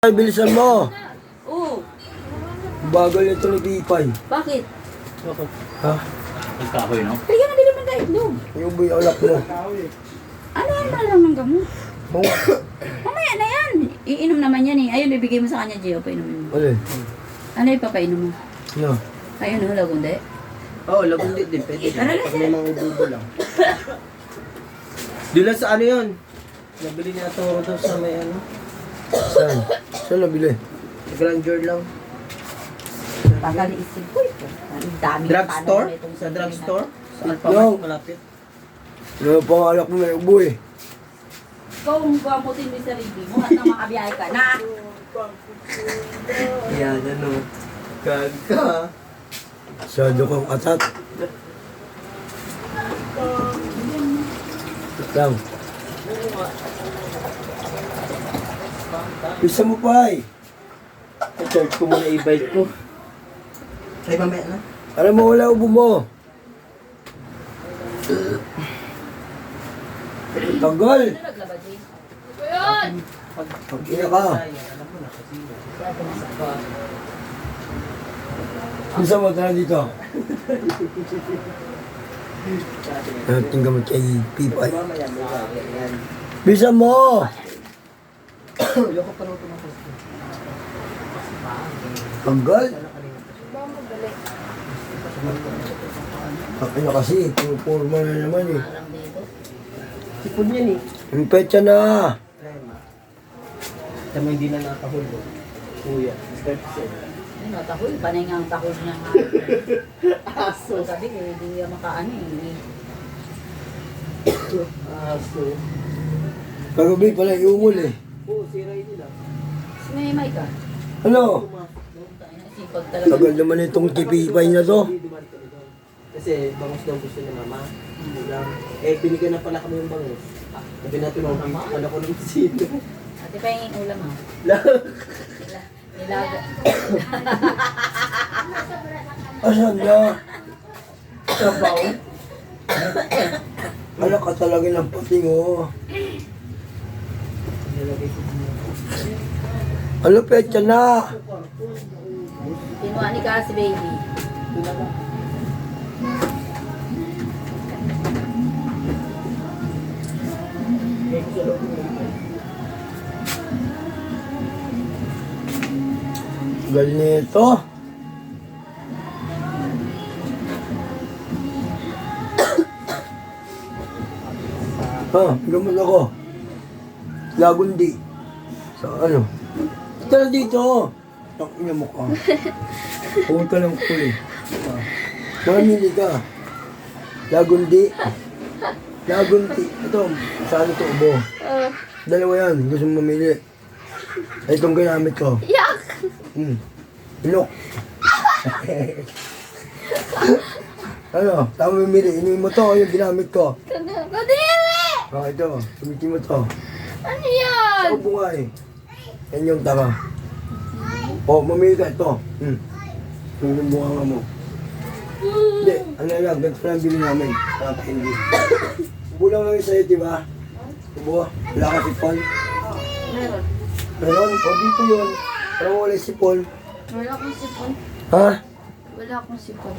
Ay, bilisan mo. Oo. Bagal ito ni Pipay. Bakit? Ha? Nagkahoy, no? Kaya na bili mo na itlog. Yung buhay alak mo. Ano yan pala lang ng gamot? Oo. Mamaya na yan. Iinom naman yan eh. Ayun, ibigay mo sa kanya, Gio. Painumin mo. Alin? Ano yung papainom mo? No. Ayun, oh, lagundi. Oo, lagundi din. Pwede din. Tara na, Pag sir. may mga ububo lang. Di lang sa ano yun. Nabili niya Toro daw sa may ano. Saan? Saan nabili? Grandeur lang. Pagkaliisip ko ito. Ang dami Drugstore? na itong Sa drugstore? Sa No. Alphamart malapit. Ano pa ang alak mo may ubo eh. Ikaw ang gamutin mo sa sarili mo at nang makabiyahe ka na. Yan, ano. Gaga. Masyado kang atat. Lang. Bisa mo pa eh. I-charge ko muna i-bike ko. Ay, mamaya na. Alam mo wala ubo mo. Tagal. Ano naglaba, Jay? Pag ina ka. Alam mo na kasi. Bisa mo tara dito. Nating gamot kay Pipay. Mamaya mo yan. Bisa mo. Ayoko pa rin tumakos. Tagal. Ang ina kasi, puro na naman eh. Parang dito. Sipon yan eh. Ang petsa na. Lema. Tama hindi na nakahulog. Kuya. Start set. Ayun, tahol. Panay nga ang tahol niya nga. Aso. Sabi ko, hindi niya makaano eh. Aso. Kagabi pala iungol eh. Oo, siray nila. May mic ka. Ano? Sipag talaga. Tagal naman itong Pipay na to. Hindi dumaan kami doon. Kasi bangus daw gusto ni mama. Hindi lang. Eh, binigyan na pala kami yung bangus. Sabi natin, pala ko ng sino. Ate pa yung ulam mo. Nilaga. Asan na? Sabaw? Wala ka talaga ng pating oh. Ano petsa na? Kinuha ni Cassie baby. Tagal nito. Ha, gamot ako. Lagundi. Sa ano? Tara dito. Ang ina mo ka. Pumunta lang ko eh. Mamili ka. Lagundi. Lagundi. Ito, saan ito ubo? Dalawa yan. Gusto mo mamili. Itong ginamit ko. Yak! Ilok. Ano? Tama mamili. Inumin mo to. Yung ginamit ko. Kadiri! Oh, ito. Sumitin mo to. Ano yan? Sa ubo nga eh. Yan yung tama. Oh, mamili ka ito. Yung bunga mo. Hindi, ano lang, ganito lang bili namin. Para hindi. Ubo lang lang sa'yo, di ba? Ubo, wala ka sipon. Meron. Meron, o dito yun. Parang wala sipon. Wala akong sipon. Ha? Wala akong sipon.